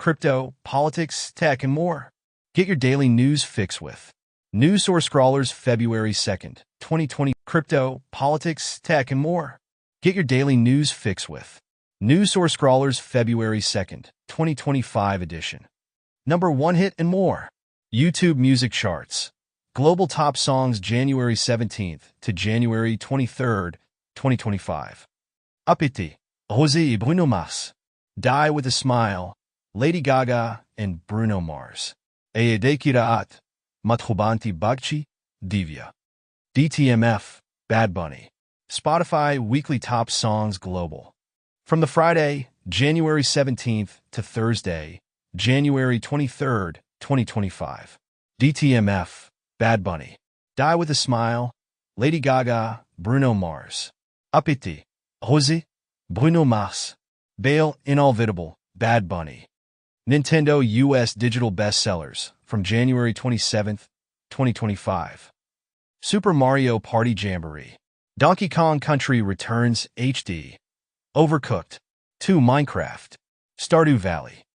crypto, politics, tech, and more. Get your daily news fix with News Source Scrawlers February 2nd, 2020. Crypto, politics, tech, and more. Get your daily news fix with News Source Scrawlers February 2nd, 2025 edition. Number 1 hit and more. YouTube music charts. Global top songs January 17th to January 23rd, 2025. Appétit. Rosé et Bruno Mars. Die with a Smile. Lady Gaga and Bruno Mars. Ayede Kiraat. Matrubanti Bagchi. Divya. DTMF. Bad Bunny. Spotify Weekly Top Songs Global. From the Friday, January 17th to Thursday, January 23rd, 2025. DTMF. Bad Bunny. Die with a Smile. Lady Gaga. Bruno Mars. Appétit. Rosé. Bruno Mars. Bale Inolvidable. Bad Bunny. Nintendo US Digital Bestsellers from January 27th, 2025. Super Mario Party Jamboree. Donkey Kong Country Returns HD. Overcooked. 2 Minecraft. Stardew Valley.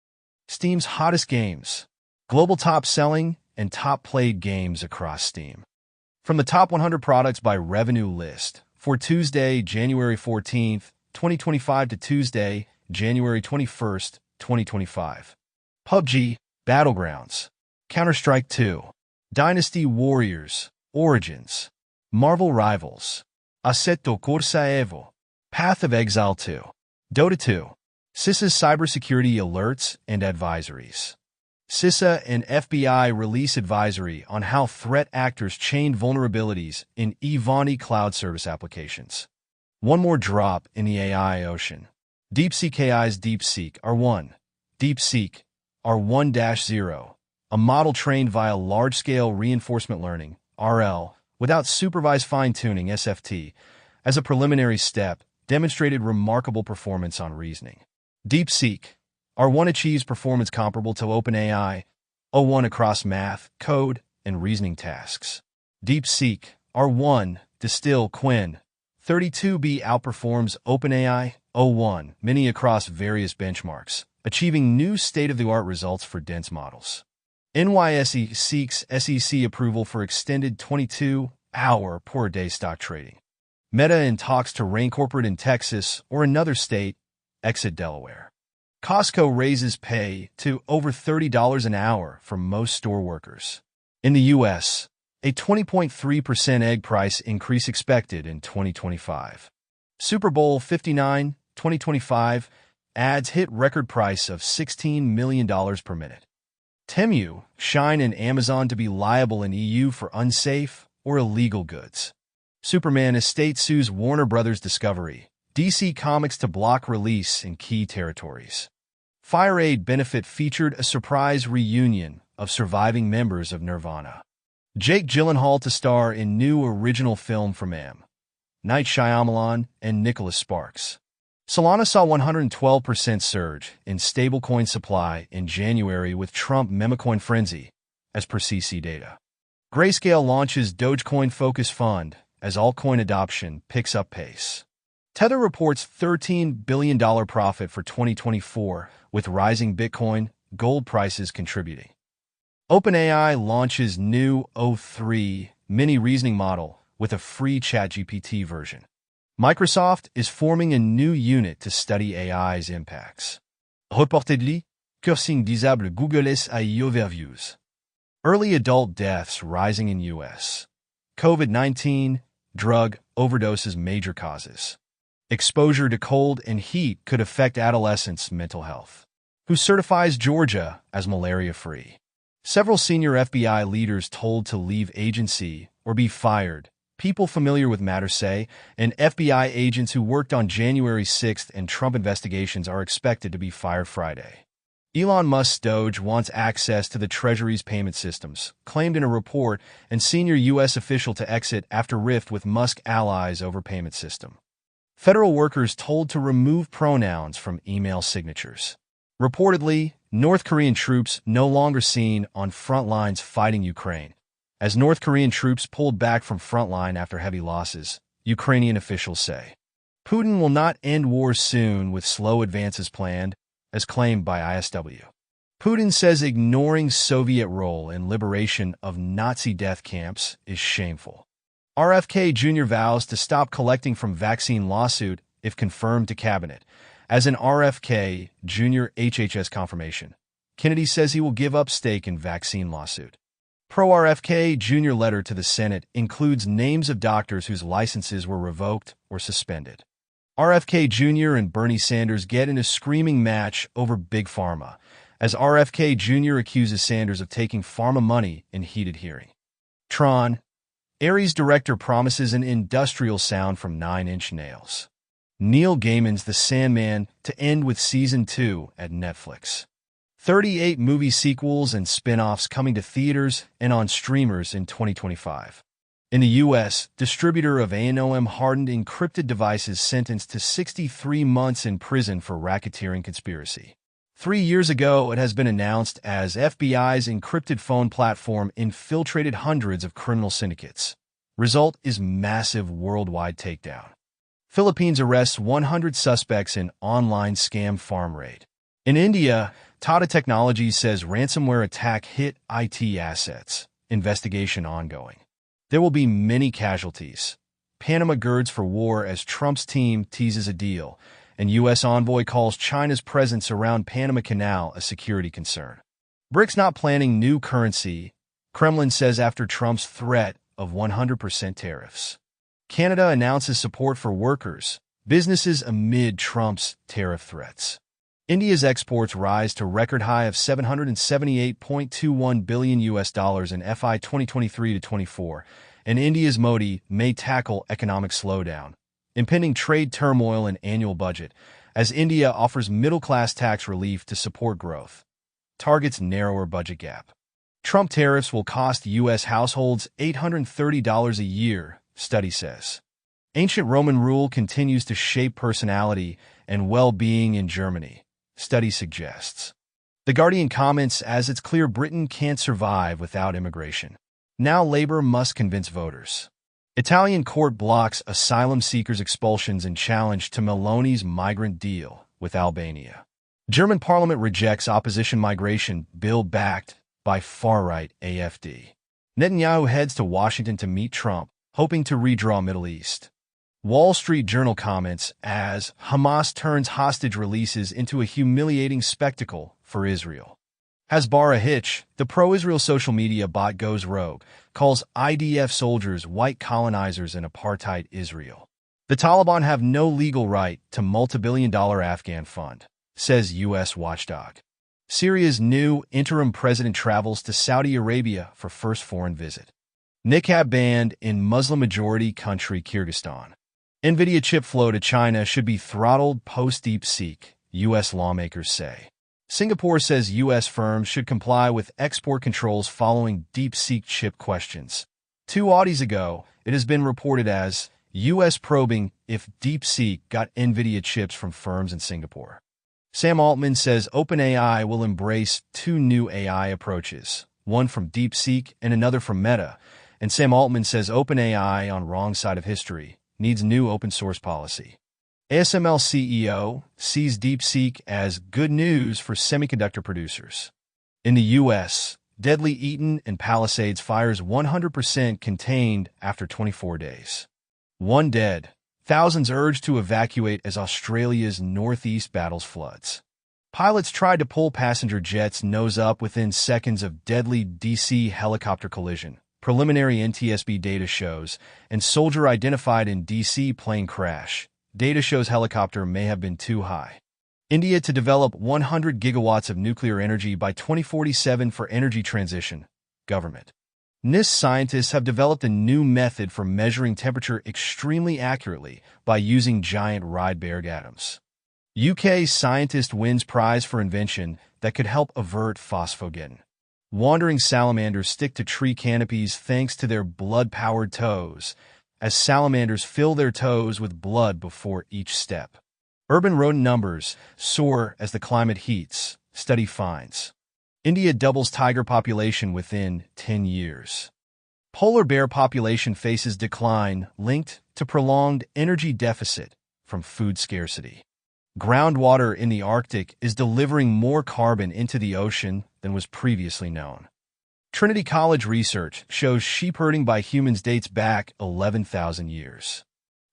Steam's hottest games. Global top selling and top played games across Steam. From the top 100 products by revenue list for Tuesday, January 14th, 2025 to Tuesday, January 21st, 2025. PUBG, Battlegrounds. Counter-Strike 2. Dynasty Warriors, Origins. Marvel Rivals. Assetto Corsa Evo. Path of Exile 2. Dota 2. CISA's cybersecurity alerts and advisories. CISA and FBI release advisory on how threat actors chained vulnerabilities in Ivanti cloud service applications. One more drop in the AI ocean. DeepSeek AI's DeepSeek R1. DeepSeek R1-0, a model trained via large-scale reinforcement learning, RL, without supervised fine-tuning, SFT, as a preliminary step, demonstrated remarkable performance on reasoning. DeepSeek R1 achieves performance comparable to OpenAI O1 across math, code, and reasoning tasks. DeepSeek R1 Distill Quinn 32B outperforms OpenAI O1 Mini across various benchmarks, achieving new state-of-the-art results for dense models. NYSE seeks SEC approval for extended 22-hour per-day stock trading. Meta in talks to rein corporate in Texas or another state, exit Delaware. Costco raises pay to over $30 an hour for most store workers. In the U.S., a 20.3% egg price increase expected in 2025. Super Bowl 59, 2025, ads hit record price of $16 million per minute. Temu, Shine, and Amazon to be liable in EU for unsafe or illegal goods. Superman estate sues Warner Bros. Discovery. DC Comics to block release in key territories. Fire Aid benefit featured a surprise reunion of surviving members of Nirvana. Jake Gyllenhaal to star in new original film from M. Night Shyamalan and Nicholas Sparks. Solana saw 112% surge in stablecoin supply in January with Trump memecoin frenzy, as per CC data. Grayscale launches Dogecoin Focus Fund as altcoin adoption picks up pace. Tether reports $13 billion profit for 2024, with rising Bitcoin, gold prices contributing. OpenAI launches new O3 mini reasoning model with a free ChatGPT version. Microsoft is forming a new unit to study AI's impacts. Reportedly, cursing disable Google's AI overviews. Early adult deaths rising in U.S. COVID-19, drug overdoses major causes. Exposure to cold and heat could affect adolescents' mental health. Who certifies Georgia as malaria-free? Several senior FBI leaders told to leave agency or be fired. People familiar with matters say, and FBI agents who worked on January 6th and Trump investigations are expected to be fired Friday. Elon Musk's Doge wants access to the Treasury's payment systems, claimed in a report, and senior U.S. official to exit after rift with Musk allies over payment system. Federal workers told to remove pronouns from email signatures. Reportedly, North Korean troops no longer seen on front lines fighting Ukraine. As North Korean troops pulled back from frontline after heavy losses, Ukrainian officials say. Putin will not end wars soon with slow advances planned, as claimed by ISW. Putin says ignoring Soviet role in liberation of Nazi death camps is shameful. RFK Jr. vows to stop collecting from vaccine lawsuit if confirmed to cabinet. As an RFK Jr. HHS confirmation, Kennedy says he will give up stake in vaccine lawsuit. Pro-RFK Jr. letter to the Senate includes names of doctors whose licenses were revoked or suspended. RFK Jr. and Bernie Sanders get in a screaming match over Big Pharma, as RFK Jr. accuses Sanders of taking pharma money in heated hearing. Tron. Aries director promises an industrial sound from 9 Inch Nails. Neil Gaiman's The Sandman to end with Season 2 at Netflix. 38 movie sequels and spin-offs coming to theaters and on streamers in 2025. In the U.S., distributor of A&OM hardened encrypted devices sentenced to 63 months in prison for racketeering conspiracy. 3 years ago, it has been announced as FBI's encrypted phone platform infiltrated hundreds of criminal syndicates. Result is massive worldwide takedown. Philippines arrests 100 suspects in online scam farm raid. In India, Tata Technologies says ransomware attack hit IT assets. Investigation ongoing. There will be many casualties. Panama girds for war as Trump's team teases a deal, and U.S. envoy calls China's presence around Panama Canal a security concern. BRICS not planning new currency, Kremlin says after Trump's threat of 100% tariffs. Canada announces support for workers, businesses amid Trump's tariff threats. India's exports rise to record high of $778.21 billion in FY 2023-24, and India's Modi may tackle economic slowdown, impending trade turmoil and annual budget, as India offers middle-class tax relief to support growth. Targets narrower budget gap. Trump tariffs will cost U.S. households $830 a year, study says. Ancient Roman rule continues to shape personality and well-being in Germany, study suggests. The Guardian comments as it's clear Britain can't survive without immigration. Now Labour must convince voters. Italian court blocks asylum seekers' expulsions in challenge to Meloni's migrant deal with Albania. German parliament rejects opposition migration bill backed by far-right AfD. Netanyahu heads to Washington to meet Trump, hoping to redraw Middle East. Wall Street Journal comments as Hamas turns hostage releases into a humiliating spectacle for Israel. Hasbara Hitch, the pro-Israel social media bot goes rogue, calls IDF soldiers white colonizers in apartheid Israel. The Taliban have no legal right to multi-billion-dollar Afghan fund, says U.S. watchdog. Syria's new interim president travels to Saudi Arabia for first foreign visit. Niqab banned in Muslim-majority country Kyrgyzstan. NVIDIA chip flow to China should be throttled post-DeepSeek, U.S. lawmakers say. Singapore says U.S. firms should comply with export controls following DeepSeek chip questions. 2 Audis ago, it has been reported as U.S. probing if DeepSeek got NVIDIA chips from firms in Singapore. Sam Altman says OpenAI will embrace 2 new AI approaches, one from DeepSeek and another from Meta, and Sam Altman says OpenAI, on wrong side of history, needs new open-source policy. ASML CEO sees DeepSeek as good news for semiconductor producers. In the U.S., deadly Eaton and Palisades fires 100% contained after 24 days. 1 dead. Thousands urged to evacuate as Australia's northeast battles floods. Pilots tried to pull passenger jets nose up within seconds of deadly DC helicopter collision. Preliminary NTSB data shows, and soldier identified in DC plane crash. Data shows helicopter may have been too high. India to develop 100 gigawatts of nuclear energy by 2047 for energy transition. Government. NIST scientists have developed a new method for measuring temperature extremely accurately by using giant Rydberg atoms. UK scientist wins prize for invention that could help avert phosphogeddon. Wandering salamanders stick to tree canopies thanks to their blood-powered toes, as salamanders fill their toes with blood before each step. Urban rodent numbers soar as the climate heats, study finds. India doubles tiger population within 10 years. Polar bear population faces decline linked to prolonged energy deficit from food scarcity. Groundwater in the Arctic is delivering more carbon into the ocean than was previously known. Trinity College research shows sheep herding by humans dates back 11,000 years.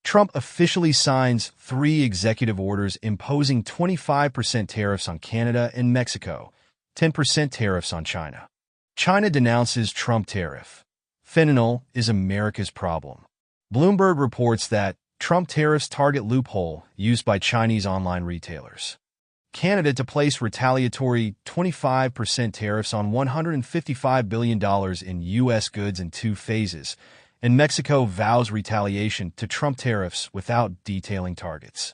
Trump officially signs 3 executive orders imposing 25% tariffs on Canada and Mexico, 10% tariffs on China. China denounces Trump tariff. Fentanyl is America's problem. Bloomberg reports that Trump tariffs target loophole used by Chinese online retailers. Canada to place retaliatory 25% tariffs on $155 billion in U.S. goods in 2 phases, and Mexico vows retaliation to Trump tariffs without detailing targets.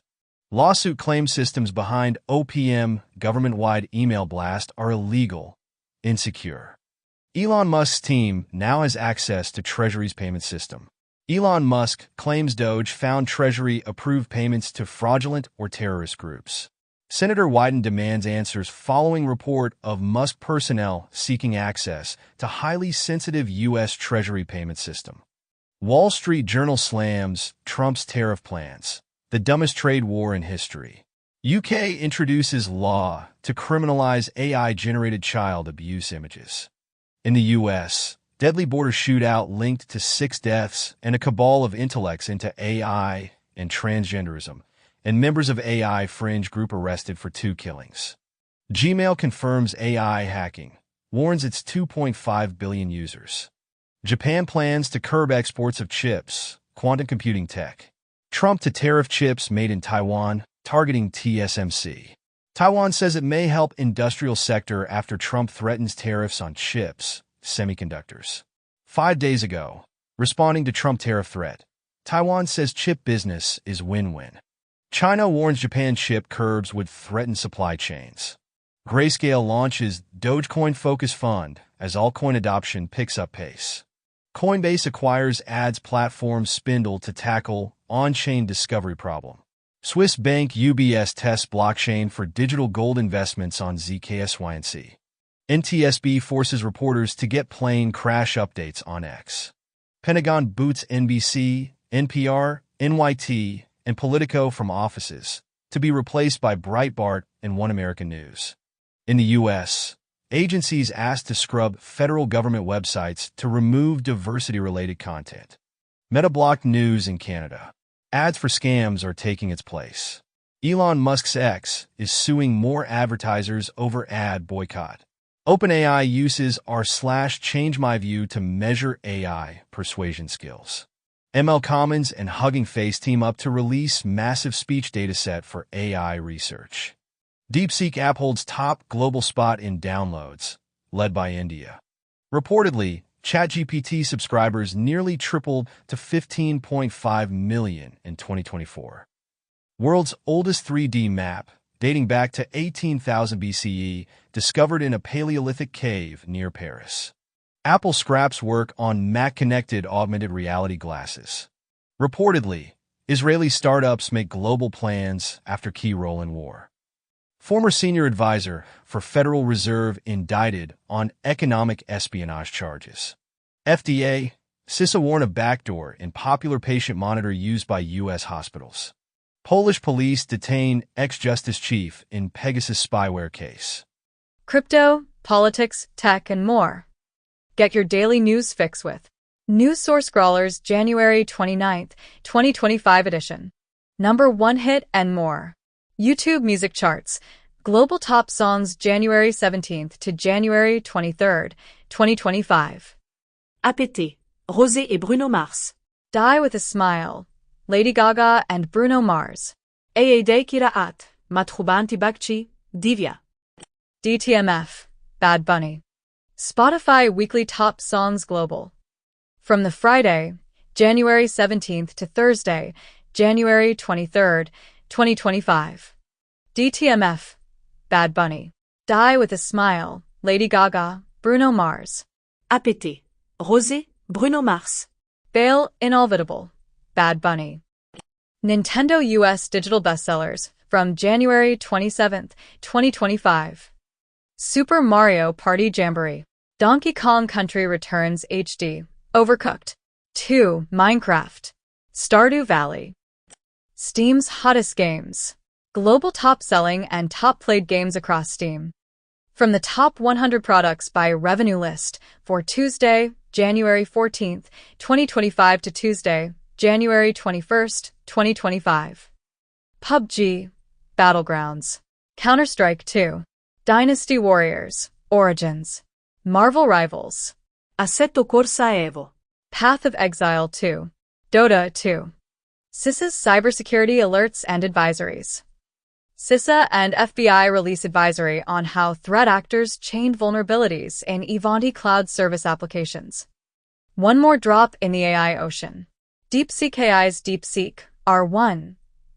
Lawsuit claims systems behind OPM government-wide email blast are illegal, insecure. Elon Musk's team now has access to Treasury's payment system. Elon Musk claims Doge found Treasury-approved payments to fraudulent or terrorist groups. Senator Wyden demands answers following report of Musk personnel seeking access to highly sensitive U.S. Treasury payment system. Wall Street Journal slams Trump's tariff plans, the dumbest trade war in history. UK introduces law to criminalize AI-generated child abuse images. In the U.S., deadly border shootout linked to 6 deaths and a cabal of intellects into AI and transgenderism, and members of AI fringe group arrested for 2 killings. Gmail confirms AI hacking, warns its 2.5 billion users. Japan plans to curb exports of chips, quantum computing tech. Trump to tariff chips made in Taiwan, targeting TSMC. Taiwan says it may help industrial sector after Trump threatens tariffs on chips, semiconductors. 5 days ago, responding to Trump tariff threat, Taiwan says chip business is win-win. China warns Japan chip curbs would threaten supply chains. Grayscale launches Dogecoin Focus Fund as altcoin adoption picks up pace. Coinbase acquires ads platform Spindle to tackle on-chain discovery problem. Swiss bank UBS tests blockchain for digital gold investments on ZKSYNC. NTSB forces reporters to get plane crash updates on X. Pentagon boots NBC, NPR, NYT, and Politico from offices to be replaced by Breitbart and One American News. In the U.S., agencies asked to scrub federal government websites to remove diversity-related content. Meta blocked news in Canada. Ads for scams are taking its place. Elon Musk's X is suing more advertisers over ad boycott. OpenAI uses r/ChangeMyView to measure AI persuasion skills. ML Commons and Hugging Face team up to release massive speech dataset for AI research. DeepSeek app holds top global spot in downloads, led by India. Reportedly, ChatGPT subscribers nearly tripled to 15.5 million in 2024. World's oldest 3D map, dating back to 18,000 BCE, discovered in a Paleolithic cave near Paris. Apple scraps work on Mac-connected augmented reality glasses. Reportedly, Israeli startups make global plans after key role in war. Former senior advisor for Federal Reserve indicted on economic espionage charges. FDA, CISA warn of backdoor in popular patient monitor used by U.S. hospitals. Polish police detain ex-justice chief in Pegasus spyware case. Crypto, politics, tech, and more. Get your daily news fix with News Source Scrawlers January 29, 2025 edition. Number 1 hit and more. YouTube music charts. Global top songs January 17th to January 23rd, 2025. APT, Rosé et Bruno Mars. Die with a Smile. Lady Gaga and Bruno Mars. Aede Kiraat, Matrubanti Bakchi, Divya. DTMF, Bad Bunny. Spotify Weekly Top Songs Global. From the Friday, January 17th to Thursday, January 23rd, 2025. DTMF, Bad Bunny. Die with a Smile, Lady Gaga, Bruno Mars. APT, Rosé, Bruno Mars. Bail Inolvidable, Bad Bunny. Nintendo US Digital Bestsellers from January 27th, 2025. Super Mario Party Jamboree. Donkey Kong Country Returns HD. Overcooked. 2. Minecraft. Stardew Valley. Steam's hottest games. Global top-selling and top-played games across Steam. From the top 100 products by revenue list for Tuesday, January 14th, 2025 to Tuesday, January 21st, 2025. PUBG, Battlegrounds, Counter-Strike 2, Dynasty Warriors, Origins, Marvel Rivals, Assetto Corsa Evo. Path of Exile 2, Dota 2. CISA's cybersecurity alerts and advisories. CISA and FBI release advisory on how threat actors chained vulnerabilities in Ivanti cloud service applications. One more drop in the AI ocean. DeepSeek AI's DeepSeek R1.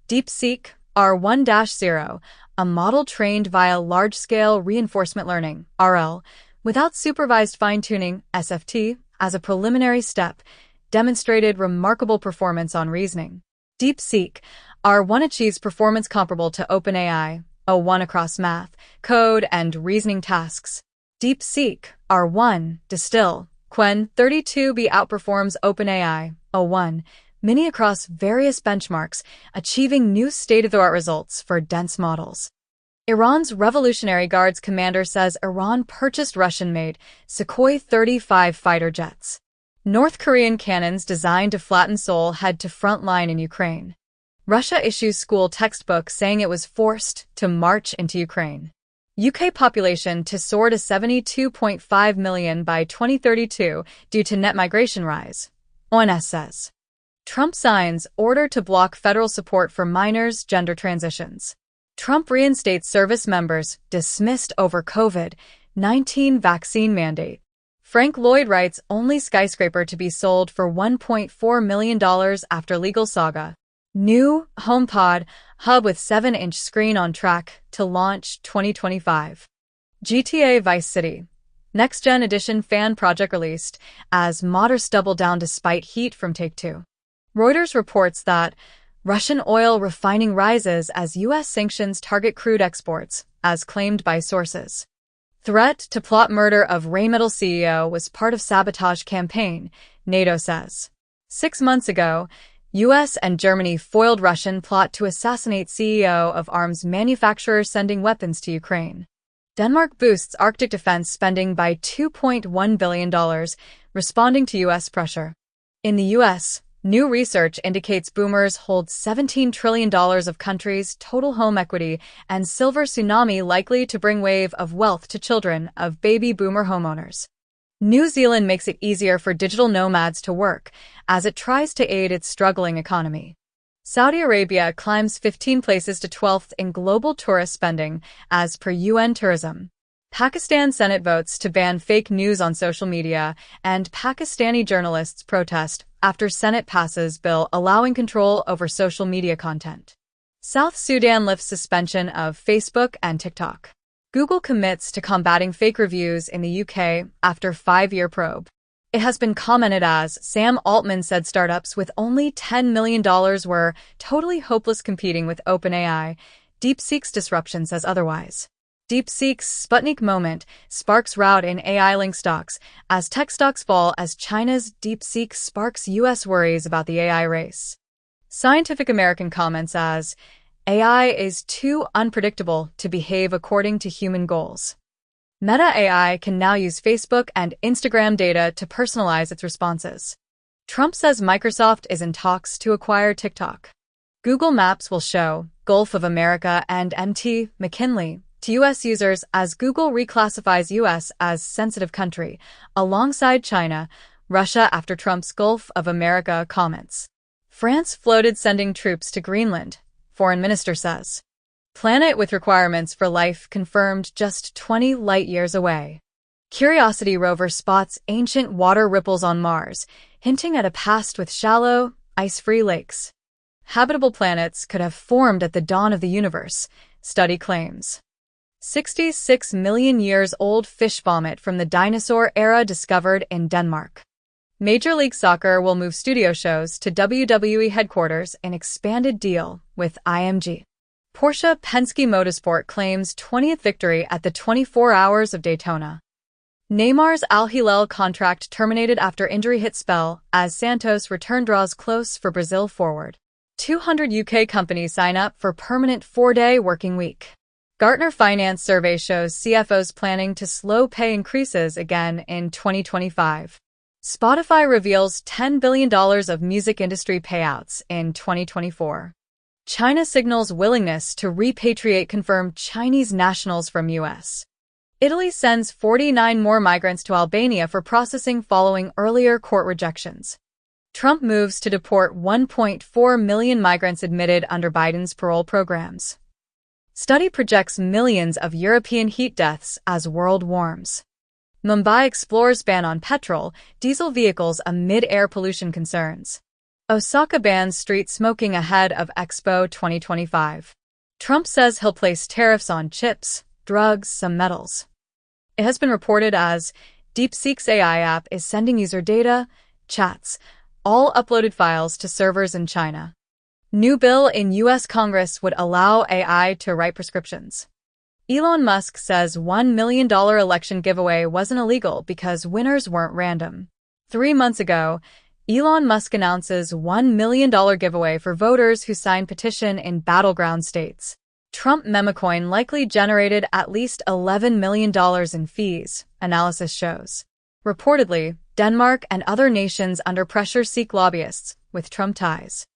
DeepSeek R1-0, a model trained via large-scale reinforcement learning, RL, without supervised fine-tuning, SFT, as a preliminary step, demonstrated remarkable performance on reasoning. DeepSeek R1 achieves performance comparable to OpenAI, O1 across math, code, and reasoning tasks. DeepSeek R1 Distill Quen 32B outperforms OpenAI, O1, Mini across various benchmarks, achieving new state-of-the-art results for dense models. Iran's Revolutionary Guards commander says Iran purchased Russian-made Sukhoi 35 fighter jets. North Korean cannons designed to flatten Seoul head to front line in Ukraine. Russia issues school textbook saying it was forced to march into Ukraine. UK population to soar to 72.5 million by 2032 due to net migration rise. ONS says. Trump signs order to block federal support for minors' gender transitions. Trump reinstates service members dismissed over COVID-19 vaccine mandate. Frank Lloyd writes only skyscraper to be sold for $1.4 million after legal saga. New HomePod hub with 7-inch screen on track to launch 2025. GTA Vice City. Next Gen Edition fan project released as modders double down despite heat from Take-Two. Reuters reports that Russian oil refining rises as U.S. sanctions target crude exports, as claimed by sources. Threat to plot murder of Rheinmetall CEO was part of sabotage campaign, NATO says. 6 months ago, U.S. and Germany foiled Russian plot to assassinate CEO of arms manufacturer sending weapons to Ukraine. Denmark boosts Arctic defense spending by $2.1 billion, responding to U.S. pressure. In the U.S., new research indicates boomers hold $17 trillion of country's total home equity and silver tsunami likely to bring wave of wealth to children of baby boomer homeowners. New Zealand makes it easier for digital nomads to work as it tries to aid its struggling economy. Saudi Arabia climbs 15 places to 12th in global tourist spending as per UN Tourism. Pakistan Senate votes to ban fake news on social media, and Pakistani journalists protest after Senate passes bill allowing control over social media content. South Sudan lifts suspension of Facebook and TikTok. Google commits to combating fake reviews in the UK after 5-year probe. It has been commented as Sam Altman said startups with only $10 million were totally hopeless competing with OpenAI. DeepSeek's disruption says otherwise. DeepSeek's Sputnik moment sparks rout in AI-linked stocks as tech stocks fall as China's DeepSeek sparks U.S. worries about the AI race. Scientific American comments as AI is too unpredictable to behave according to human goals. Meta AI can now use Facebook and Instagram data to personalize its responses. Trump says Microsoft is in talks to acquire TikTok. Google Maps will show Gulf of America and MT McKinley to U.S. users as Google reclassifies U.S. as sensitive country, alongside China, Russia after Trump's Gulf of America comments. France floated sending troops to Greenland, Foreign Minister says. Planet with requirements for life confirmed just 20 light-years away. Curiosity rover spots ancient water ripples on Mars, hinting at a past with shallow, ice-free lakes. Habitable planets could have formed at the dawn of the universe, study claims. 66 million years old fish vomit from the dinosaur era discovered in Denmark. Major League Soccer will move studio shows to WWE headquarters in expanded deal with IMG. Porsche Penske Motorsport claims 20th victory at the 24 Hours of Daytona. Neymar's Al Hilal contract terminated after injury hit spell as Santos return draws close for Brazil forward. 200 UK companies sign up for permanent 4-day working week. Gartner Finance survey shows CFOs planning to slow pay increases again in 2025. Spotify reveals $10 billion of music industry payouts in 2024. China signals willingness to repatriate confirmed Chinese nationals from U.S. Italy sends 49 more migrants to Albania for processing following earlier court rejections. Trump moves to deport 1.4 million migrants admitted under Biden's parole programs. Study projects millions of European heat deaths as world warms. Mumbai explores ban on petrol, diesel vehicles amid air pollution concerns. Osaka bans street smoking ahead of Expo 2025. Trump says he'll place tariffs on chips, drugs, some metals. It has been reported as DeepSeek's AI app is sending user data, chats, all uploaded files to servers in China. New bill in U.S. Congress would allow AI to write prescriptions. Elon Musk says $1 million election giveaway wasn't illegal because winners weren't random. 3 months ago, Elon Musk announces $1 million giveaway for voters who sign petition in battleground states. Trump memecoin likely generated at least $11 million in fees, analysis shows. Reportedly, Denmark and other nations under pressure seek lobbyists with Trump ties.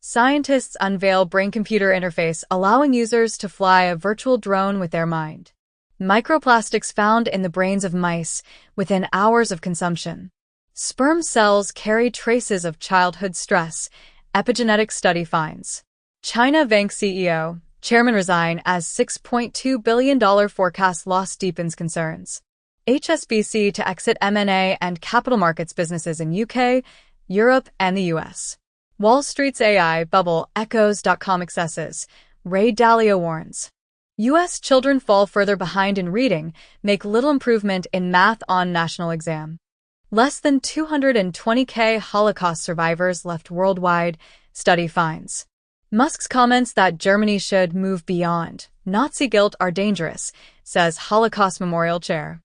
Scientists unveil brain-computer interface allowing users to fly a virtual drone with their mind. Microplastics found in the brains of mice within hours of consumption. Sperm cells carry traces of childhood stress, epigenetic study finds. China Vanke CEO, chairman resign as $6.2 billion forecast loss deepens concerns. HSBC to exit M&A and capital markets businesses in UK, Europe, and the US. Wall Street's AI bubble echoes .com excesses, Ray Dalio warns. U.S. children fall further behind in reading, make little improvement in math on national exam. Less than 220,000 Holocaust survivors left worldwide, study finds. Musk's comments that Germany should move beyond Nazi guilt are dangerous, says Holocaust Memorial Chair.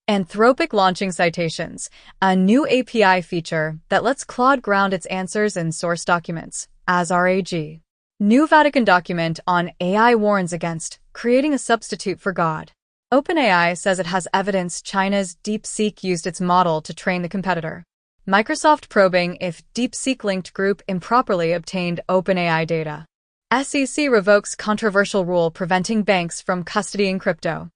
Anthropic launching citations, a new API feature that lets Claude ground its answers in source documents, as RAG. New Vatican document on AI warns against creating a substitute for God. OpenAI says it has evidence China's DeepSeek used its model to train the competitor. Microsoft probing if DeepSeek-linked group improperly obtained OpenAI data. SEC revokes controversial rule preventing banks from custodying crypto.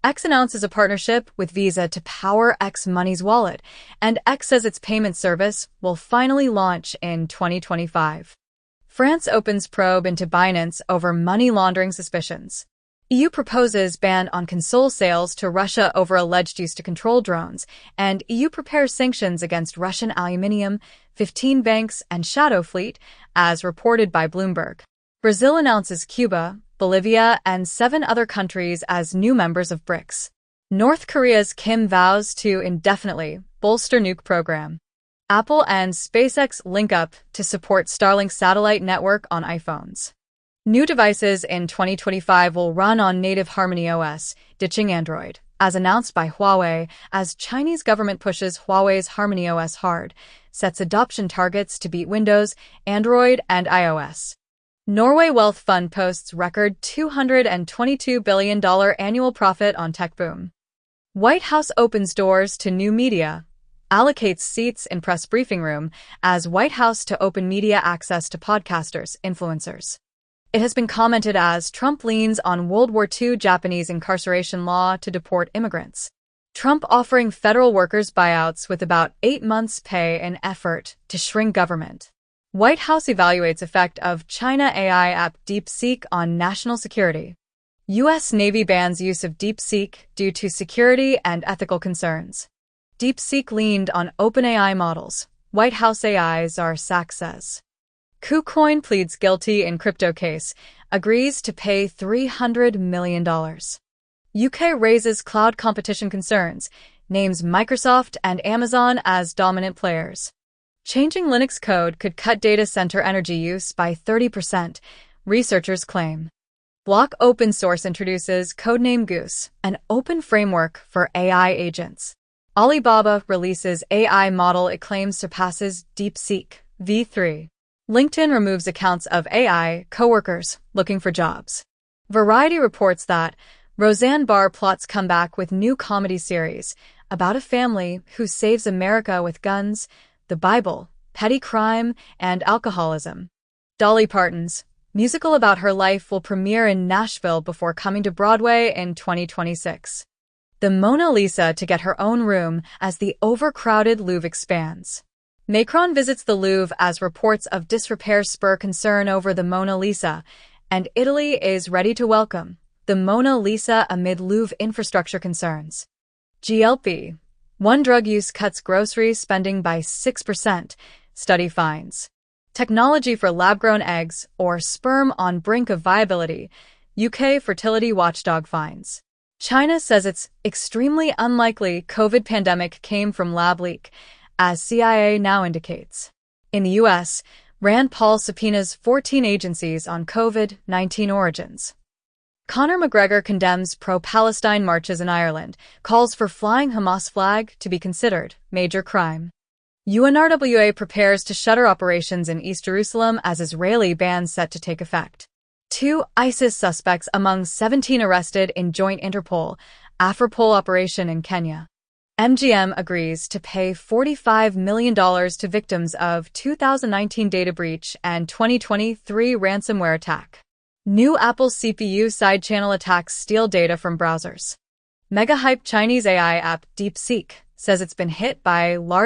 X announces a partnership with Visa to power X Money's wallet, and X says its payment service will finally launch in 2025. France opens probe into Binance over money laundering suspicions. EU proposes ban on console sales to Russia over alleged use to control drones, and EU prepares sanctions against Russian aluminium, 15 banks, and shadow fleet, as reported by Bloomberg. Brazil announces Cuba, Bolivia, and 7 other countries as new members of BRICS. North Korea's Kim vows to indefinitely bolster nuke program. Apple and SpaceX link up to support Starlink satellite network on iPhones. New devices in 2025 will run on native Harmony OS, ditching Android, as announced by Huawei, as Chinese government pushes Huawei's Harmony OS hard, sets adoption targets to beat Windows, Android, and iOS. Norway Wealth Fund posts record $222 billion annual profit on tech boom. White House opens doors to new media, allocates seats in press briefing room as White House to open media access to podcasters, influencers. It has been commented as Trump leans on World War II Japanese incarceration law to deport immigrants. Trump offering federal workers buyouts with about 8 months' pay in effort to shrink government. White House evaluates effect of China AI app DeepSeek on national security. U.S. Navy bans use of DeepSeek due to security and ethical concerns. DeepSeek leaned on OpenAI models, White House AI czar Sachs says. KuCoin pleads guilty in crypto case, agrees to pay $300 million. UK raises cloud competition concerns, names Microsoft and Amazon as dominant players. Changing Linux code could cut data center energy use by 30%, researchers claim. Block Open Source introduces codename Goose, an open framework for AI agents. Alibaba releases AI model it claims surpasses DeepSeek, V3. LinkedIn removes accounts of AI coworkers looking for jobs. Variety reports that Roseanne Barr plots comeback with new comedy series about a family who saves America with guns, the Bible, petty crime, and alcoholism. Dolly Parton's musical about her life will premiere in Nashville before coming to Broadway in 2026. The Mona Lisa to get her own room as the overcrowded Louvre expands. Macron visits the Louvre as reports of disrepair spur concern over the Mona Lisa, and Italy is ready to welcome the Mona Lisa amid Louvre infrastructure concerns. GLP. One drug use cuts grocery spending by 6%, study finds. Technology for lab-grown eggs or sperm on brink of viability, UK fertility watchdog finds. China says it's extremely unlikely COVID pandemic came from lab leak, as CIA now indicates. In the US, Rand Paul subpoenas 14 agencies on COVID-19 origins. Conor McGregor condemns pro-Palestine marches in Ireland, calls for flying Hamas flag to be considered major crime. UNRWA prepares to shutter operations in East Jerusalem as Israeli ban set to take effect. 2 ISIS suspects among 17 arrested in joint Interpol-Afropol operation in Kenya. MGM agrees to pay $45 million to victims of 2019 data breach and 2023 ransomware attack. New Apple CPU side-channel attacks steal data from browsers. Mega-hype Chinese AI app DeepSeek says it's been hit by large